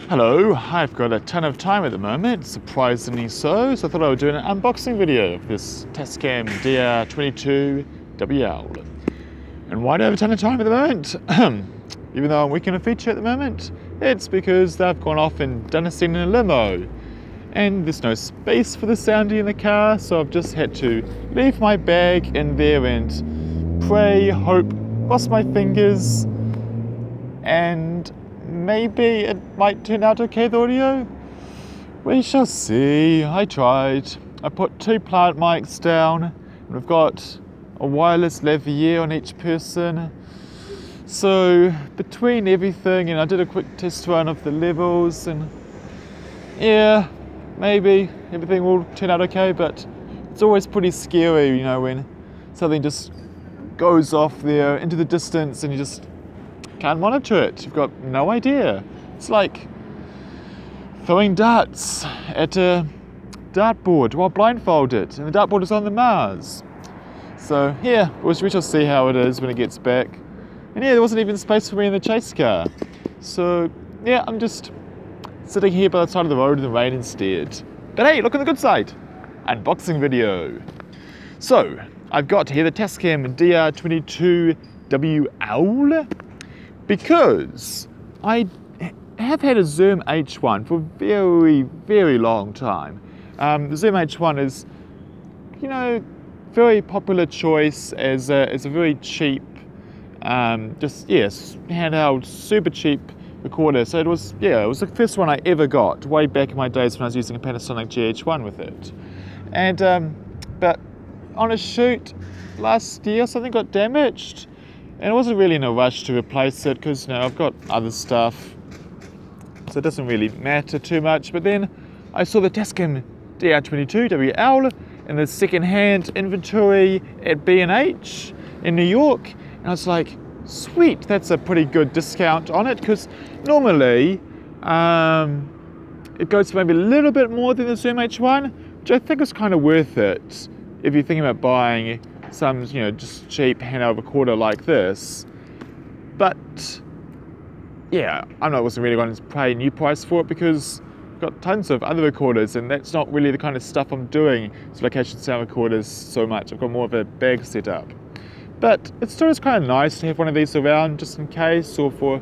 Hello, I've got a ton of time at the moment, surprisingly so I thought I would do an unboxing video of this Tascam DR22WL. And why do I have a ton of time at the moment? Even though I'm working on a feature at the moment, it's because they've gone off and done a scene in a limo. And there's no space for the soundy in the car, so I've just had to leave my bag in there and pray, hope, cross my fingers, and maybe it might turn out okay, the audio. We shall see. I tried. I put 2 plant mics down, and we've got a wireless lavalier on each person. So between everything, I did a quick test run of the levels, and yeah, maybe everything will turn out okay, but it's always pretty scary, when something just goes off there into the distance and you just can't monitor it. You've got no idea. It's like throwing darts at a dartboard while blindfolded, and the dartboard is on the Mars. So yeah, we shall see how it is when it gets back. And yeah, there wasn't even space for me in the chase car. So yeah, I'm just sitting here by the side of the road in the rain instead. But hey, look on the good side. Unboxing video. So I've got here the Tascam DR22WL. Because I have had a Zoom H1 for a very, very long time. The Zoom H1 is, very popular choice as a very cheap, handheld, super cheap recorder. So it was the first one I ever got way back in my days when I was using a Panasonic GH1 with it. And but on a shoot last year, something got damaged. And I wasn't really in a rush to replace it because I've got other stuff, so it doesn't really matter too much. But then I saw the Tascam DR22WL in the second-hand inventory at B&H in New York, and I was like, sweet, that's a pretty good discount on it, because normally it goes for maybe a little bit more than the Zoom H1, which I think is kind of worth it if you're thinking about buying some, just cheap handheld recorder like this. But yeah, wasn't really going to pay a new price for it because I've got tons of other recorders, and that's not really the kind of stuff I'm doing. So location sound recorders so much. I've got more of a bag set up. But it still is kind of nice to have one of these around just in case or for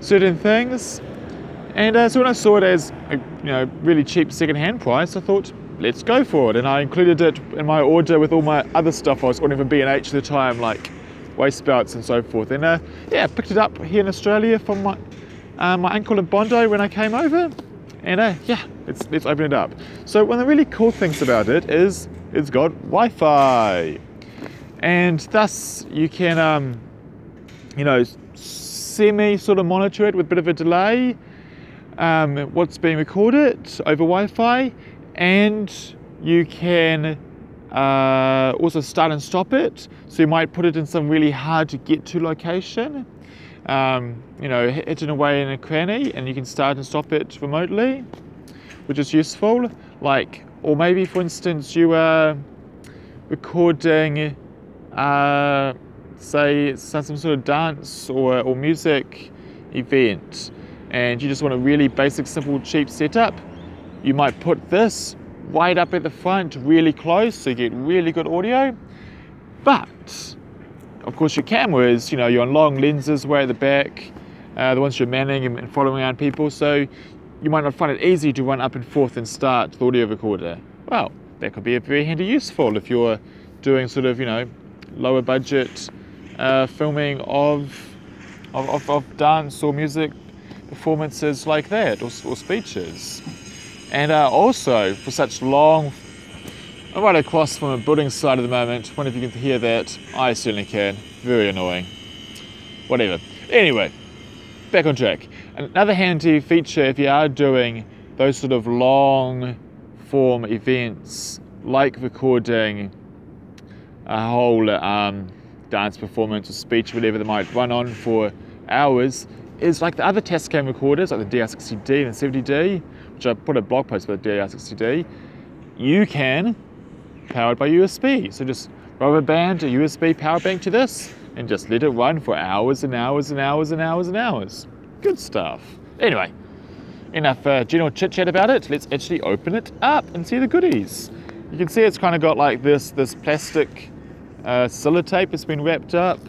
certain things. And so when I saw it as a really cheap second-hand price, I thought, let's go for it. And I included it in my order with all my other stuff I was ordering from B&H at the time, like waist belts and so forth. And I picked it up here in Australia from my uncle in Bondi when I came over. And let's open it up. So one of the really cool things about it is it's got Wi-Fi. And thus you can, semi sort of monitor it with a bit of a delay, what's being recorded over Wi-Fi. And you can also start and stop it. So you might put it in some really hard to get to location, hidden away in a cranny, and you can start and stop it remotely, which is useful. Or maybe for instance you are recording, say some sort of dance or music event, and you just want a really basic, simple, cheap setup. You might put this right up at the front, really close, so you get really good audio. But, of course, your camera is, you're on long lenses way at the back, the ones you're manning and following around people, so you might not find it easy to run up and forth and start the audio recorder. Well, that could be a very handy useful if you're doing sort of, lower budget filming of dance or music performances like that, or speeches. And also, for such long, I'm right across from a building site at the moment. Wonder if you can hear that. I certainly can. Very annoying. Whatever. Anyway, back on track. Another handy feature if you are doing those sort of long form events, like recording a whole dance performance or speech, whatever that might run on for hours, is like the other Tascam recorders, like the DR60D and the 70D, which I put a blog post about the DR60D, you can power it by USB. So just rubber band a USB power bank to this and just let it run for hours and hours and hours and hours and hours. Good stuff. Anyway, enough general chit chat about it. Let's actually open it up and see the goodies. You can see it's kind of got like this plastic sellotape has been wrapped up.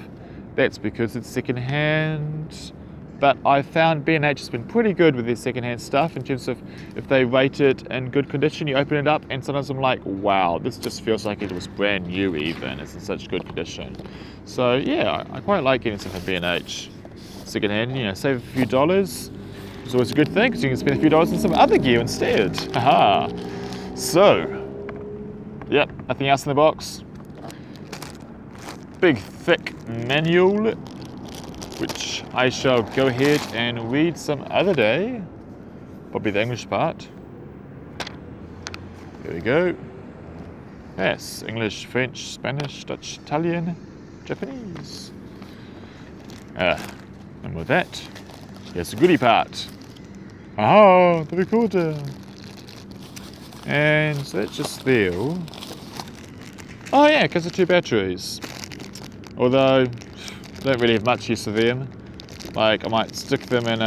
That's because it's secondhand. But I found B&H has been pretty good with their secondhand stuff in terms of if they rate it in good condition, you open it up and sometimes I'm like, wow, this just feels like it was brand new even. It's in such good condition. So yeah, I quite like getting something from B&H secondhand, you know, save a few dollars. It's always a good thing because you can spend a few dollars on some other gear instead. Haha. So, yep, nothing else in the box. Big thick manual, which I shall go ahead and read some other day. Probably the English part. There we go. Yes, English, French, Spanish, Dutch, Italian, Japanese. And with that, here's the goodie part. Aha, the recorder. And so that's just there. Oh yeah, because of 2 batteries. Although, I don't really have much use for them. Like, I might stick them in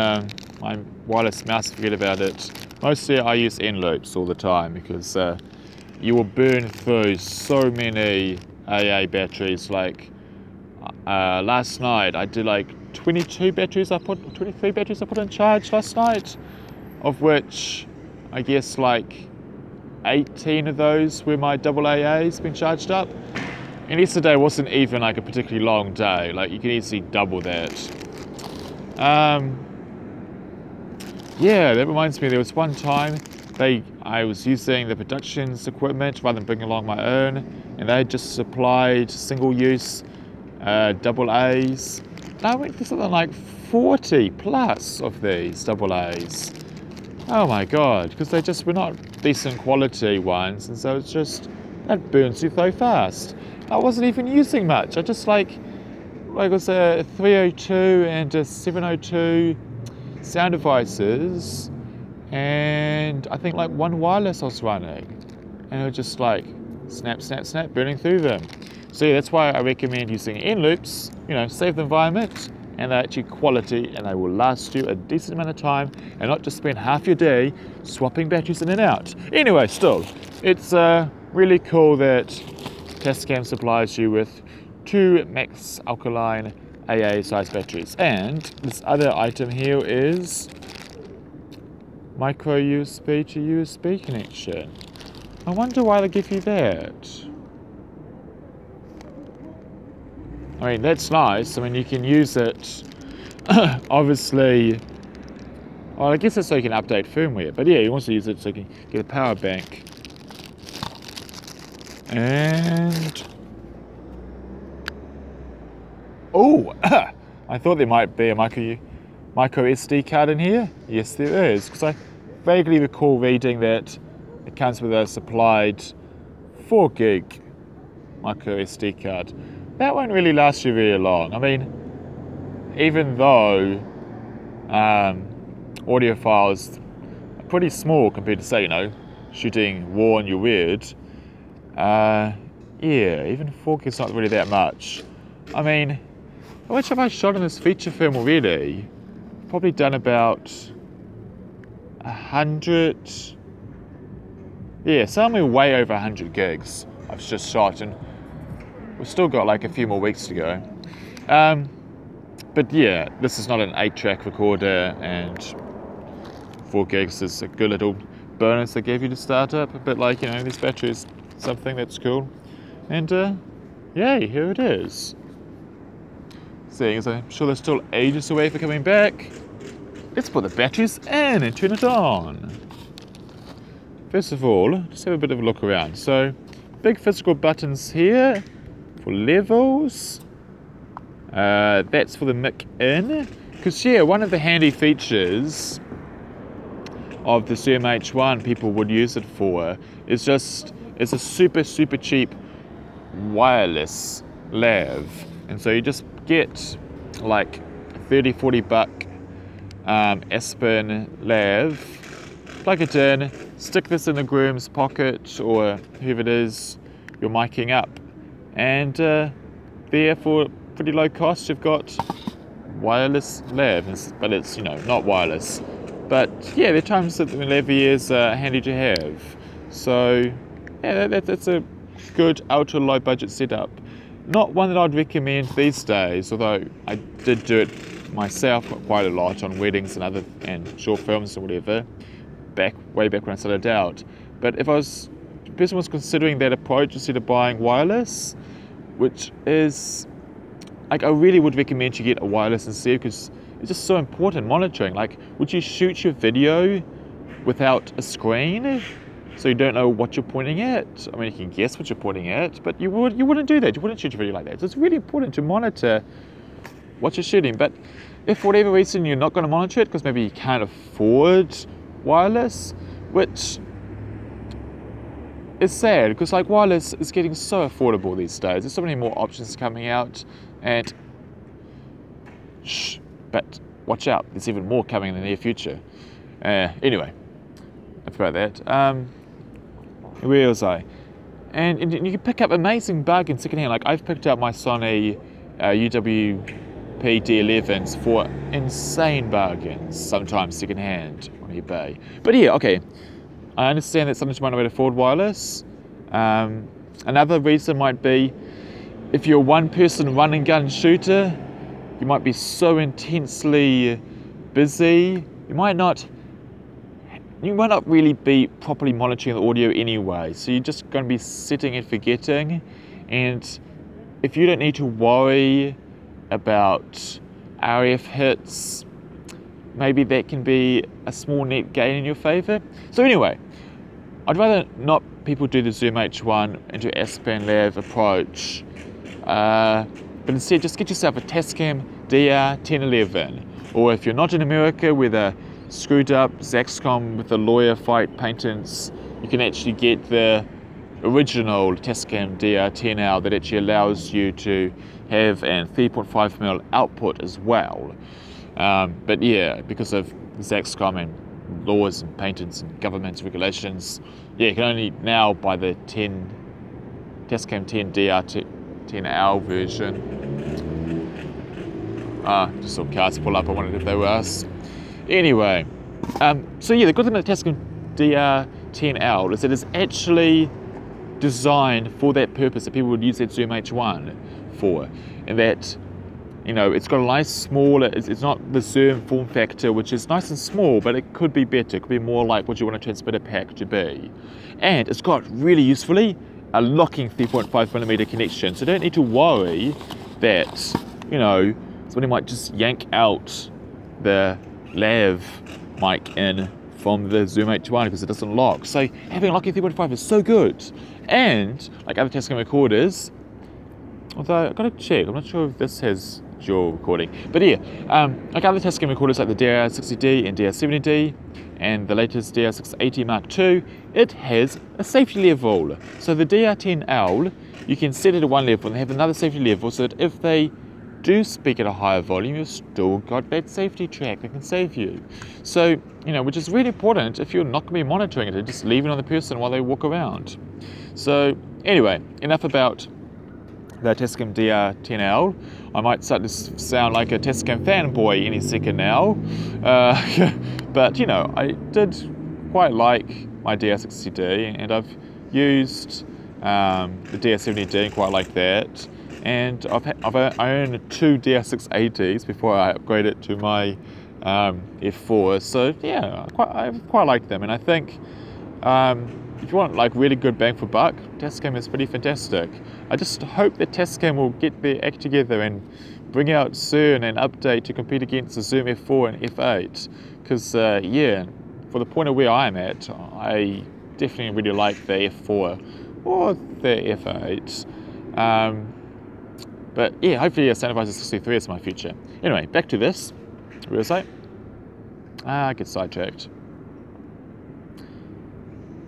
my wireless mouse and forget about it. Mostly I use end loops all the time because you will burn through so many AA batteries. Like, last night I did like 23 batteries I put on charge last night, of which I guess like 18 of those were my AA's been charged up. And yesterday wasn't even like a particularly long day. Like, you can easily double that. Yeah, that reminds me, there was one time I was using the production's equipment rather than bringing along my own, and they had just supplied single-use AA's. And I went for something like 40 plus of these AA's. Oh my god, because they just were not decent quality ones, and so it's just, that burns you so fast. I wasn't even using much. I just like it was a 302 and a 702 sound devices, and I think like 1 wireless I was running, and it was just like snap, snap, snap, burning through them. So yeah, that's why I recommend using end loops. You know, save the environment, and they're actually quality, and they will last you a decent amount of time, and not just spend half your day swapping batteries in and out. Anyway, still, it's really cool that Tascam supplies you with 2 max alkaline AA size batteries. And this other item here is micro USB to USB connection. I wonder why they give you that. I mean, that's nice. I mean, you can use it, obviously, well, I guess it's so you can update firmware. But yeah, you also use it so you can get a power bank. And oh, I thought there might be a micro SD card in here. Yes, there is, because I vaguely recall reading that it comes with a supplied 4 gig micro SD card. That won't really last you very long. I mean, even though audio files are pretty small compared to, say, you know, shooting RAW on your Word. Yeah, even 4K is not really that much. I mean, how much have I shot in this feature film already? Probably done about 100. Yeah, somewhere way over 100 gigs I've just shot, and we've still got like a few more weeks to go. But yeah, this is not an 8-track recorder, and 4 gigs is a good little bonus they gave you to start up. A bit like, you know, this battery is something that's cool. And yay, here it is. Seeing as I'm sure they're still ages away for coming back, let's put the batteries in and turn it on. First of all, just have a bit of a look around. So, big physical buttons here for levels. That's for the mic in. Because yeah, one of the handy features of the CMH1 people would use it for is just, it's a super cheap wireless lav. And so you just get like $30-40 Aspen lav, plug it in, stick this in the groom's pocket or whoever it is you're miking up, and there for pretty low cost you've got wireless lav, but it's, you know, not wireless. But yeah, the times that the levy is handy to have. So yeah, that's a good ultra low budget setup. Not one that I'd recommend these days, although I did do it myself quite a lot on weddings and short films or whatever, way back when I started out. But if the person was considering that approach instead of buying wireless, which is, like, I really would recommend you get a wireless instead, because it's just so important monitoring. Like, would you shoot your video without a screen so you don't know what you're pointing at? I mean, you can guess what you're pointing at, but you wouldn't do that. You wouldn't shoot your video like that. So it's really important to monitor what you're shooting. But if for whatever reason you're not going to monitor it because maybe you can't afford wireless, which is sad, because like wireless is getting so affordable these days. There's so many more options coming out, and but watch out, there's even more coming in the near future. Anyway, enough about that. Where was I? And you can pick up amazing bargains secondhand. Like, I've picked up my Sony UWP D11s for insane bargains, sometimes secondhand on eBay. But yeah, okay, I understand that sometimes you might not afford wireless. Another reason might be if you're a one-person run-and-gun shooter, you might be so intensely busy, you might not really be properly monitoring the audio anyway, so you're just going to be sitting and forgetting. And if you don't need to worry about RF hits, maybe that can be a small net gain in your favor. So anyway, I'd rather not people do the Zoom H1 into S-Band Lav approach, but instead just get yourself a Tascam DR1011, or if you're not in America with a screwed up Zaxcom with the lawyer fight patents, you can actually get the original Tascam DR10L that actually allows you to have an 3.5mm output as well. But yeah, because of Zaxcom and laws and patents and government regulations, yeah, you can only now buy the Tascam 10 DR10L version. Just saw cars pull up, I wondered if they were us. Anyway, so yeah, the good thing about the Tascam DR10L is that it's actually designed for that purpose that people would use that Zoom H1 for, and that, you know, it's got a nice small, it's not the Zoom form factor, which is nice and small, but it could be better. It could be more like what you want a transmitter pack to be. And it's got, really usefully, a locking 3.5mm connection, so don't need to worry that, you know, somebody might just yank out the lav mic in from the Zoom H1 because it doesn't lock. So having a locking 3.5 is so good. And like other Tascam recorders, although I've got to check, I'm not sure if this has dual recording, but yeah, like other Tascam recorders like the DR60D and DR70D and the latest DR680 Mark II, it has a safety level. So the DR10L, you can set it at one level and have another safety level, so that if they do speak at a higher volume, you've still got that safety track that can save you. So, you know, which is really important if you're not going to be monitoring it, just leave it on the person while they walk around. So anyway, enough about the Tascam DR10L. I might start to sound like a Tascam fanboy any second now, but you know, I did quite like my DR60D, and I've used the DR70D and quite like that. And I own two DR680s before I upgraded to my F4. So yeah, I quite like them, and I think if you want like really good bang for buck, Tascam is pretty fantastic. I just hope that Tascam will get their act together and bring out soon an update to compete against the Zoom F4 and F8. Because yeah, for the point of where I'm at, I definitely really like the F4 or the F8. But yeah, hopefully a Sennheiser 63 is my future. Anyway, back to this. Where was I? I get sidetracked.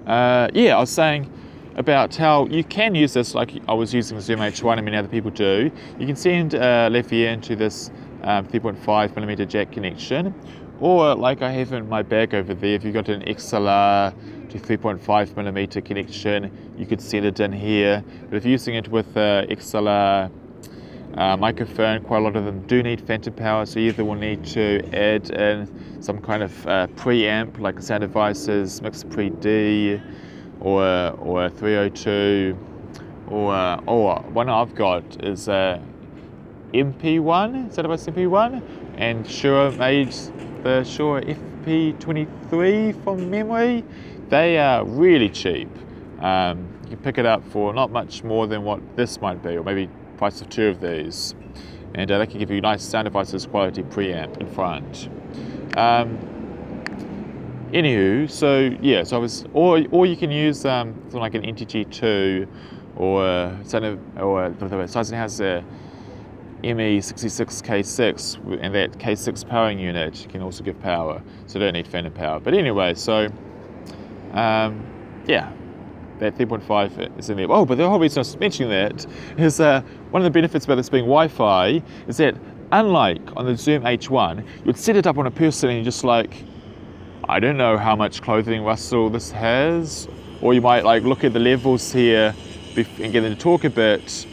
Yeah, I was saying about how you can use this like I was using the Zoom H1 and many other people do. You can send left ear into this 3.5mm jack connection, or like I have in my bag over there, if you've got an XLR to 3.5mm connection, you could send it in here. But if you're using it with XLR microphone. Quite a lot of them do need phantom power, so you either will need to add in some kind of preamp like Sound Devices, Mix Pre-D, or 302, or one I've got is MP1, Sound Device MP1, and Shure made the Shure FP23 from memory. They are really cheap. You can pick it up for not much more than what this might be, or maybe price of 2 of these, and they can give you nice Sound Devices quality preamp in front. Anywho, so yeah, so I was, or you can use something like an NTG2 or Tascam has a ME66K6, and that K6 powering unit can also give power, so you don't need phantom power. But anyway, so yeah, that 3.5 is in there. Oh, but the whole reason I was mentioning that is one of the benefits about this being Wi-Fi is that unlike on the Zoom H1, you'd set it up on a person and you're just like, I don't know how much clothing rustle this has, or you might like look at the levels here and get them to talk a bit,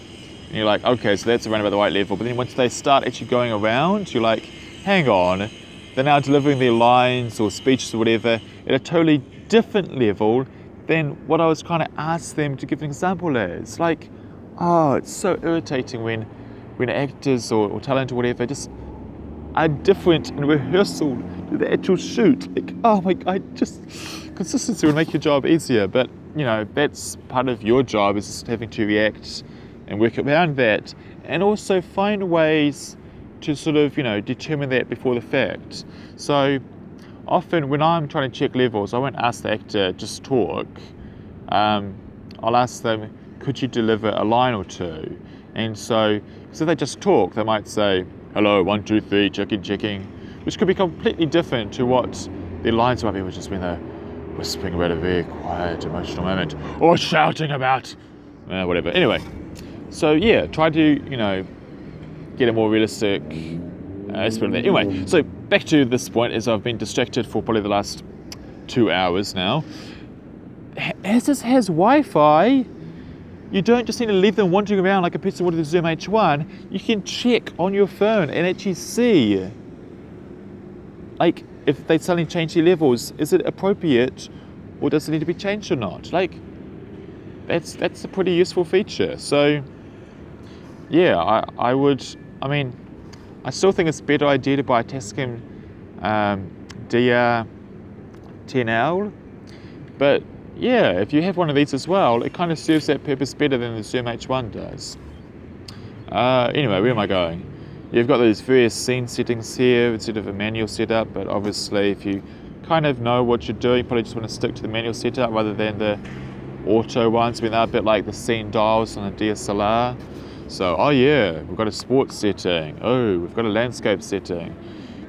and you're like, okay, so that's around about the right level. But then once they start actually going around, you're like, hang on, they're now delivering their lines or speeches or whatever at a totally different level than what I was trying to ask them to give an example as. Like, oh, it's so irritating when actors or talent or whatever just are different in rehearsal to the actual shoot. Like, oh my God, just consistency will make your job easier. But you know, that's part of your job, is just having to react and work around that, and also find ways to sort of, you know, determine that before the fact. So often when I'm trying to check levels, I won't ask the actor just talk. I'll ask them, could you deliver a line or two? And so if they just talk, they might say, hello, 1, 2, 3, checking, which could be completely different to what their lines might be, which is when they're whispering about a very quiet, emotional moment, or shouting about whatever. Anyway, so yeah, try to, you know, get a more realistic aspect of that. Anyway, so back to this point, as I've been distracted for probably the last 2 hours now. As this has Wi-Fi, you don't just need to leave them wandering around like a person would with the Zoom H1. You can check on your phone and actually see, like, if they suddenly change their levels, is it appropriate or does it need to be changed or not? Like, that's a pretty useful feature. So yeah, I still think it's a better idea to buy a Tascam DR22WL, but yeah, if you have one of these as well, it kind of serves that purpose better than the Zoom H1 does. Anyway, where am I going? You've got those various scene settings here instead of a manual setup, but obviously if you kind of know what you're doing, you probably just want to stick to the manual setup rather than the auto ones. I mean, they're a bit like the scene dials on a DSLR. So, oh yeah, we've got a sports setting. Oh, we've got a landscape setting.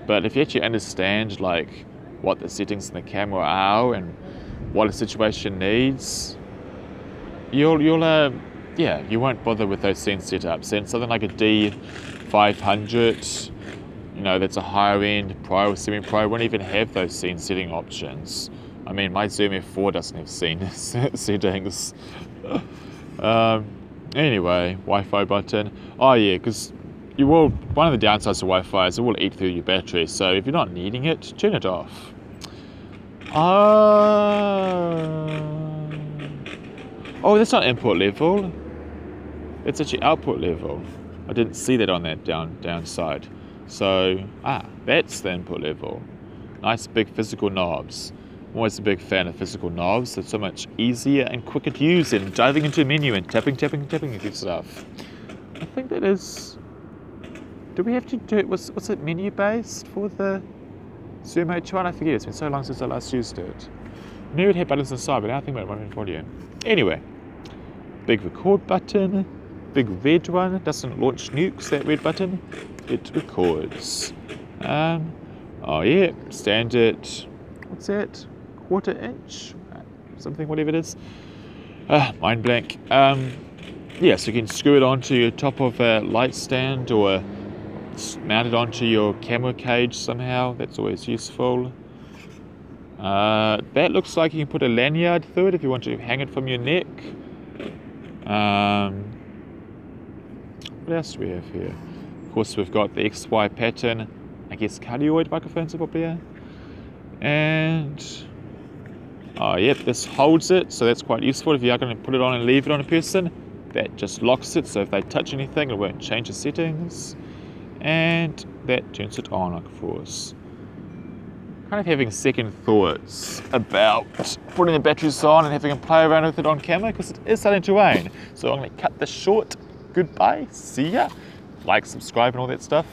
But if you actually understand like what the settings in the camera are and what a situation needs, you won't bother with those scene setups. And something like a D500, you know, that's a higher end Pro or semi-pro, won't even have those scene setting options. I mean, my Zoom F4 doesn't have scene settings. Anyway, Wi-Fi button. Oh yeah, because one of the downsides to Wi-Fi is it will eat through your battery. So if you're not needing it, turn it off. Oh, that's not input level. It's actually output level. I didn't see that on that downside. So, that's the input level. Nice big physical knobs. I'm always a big fan of physical knobs. They're so much easier and quicker to use than diving into a menu and tapping and good stuff. I think that is... Do we have to do it? Was it menu based for the Zoom H1? I forget. It's been so long since I last used it. I knew it had buttons inside, but now I think about it in volume. Anyway, big record button, big red one. It doesn't launch nukes, that red button. It records. Oh yeah, standard. What's that? 1/4 inch? Something, whatever it is. Mind blank. Yeah, so you can screw it onto your top of a light stand or mount it onto your camera cage somehow. That's always useful. That looks like you can put a lanyard through it if you want to hang it from your neck. What else do we have here? Of course, we've got the XY pattern, I guess cardioid microphones are probably here. And, oh yep, this holds it, so that's quite useful if you are going to put it on and leave it on a person. That just locks it, so if they touch anything, it won't change the settings. And that turns it on, of course. Kind of having second thoughts about putting the batteries on and having a play around with it on camera, because it is starting to rain. So I'm going to cut this short. Goodbye, see ya. Like, subscribe and all that stuff.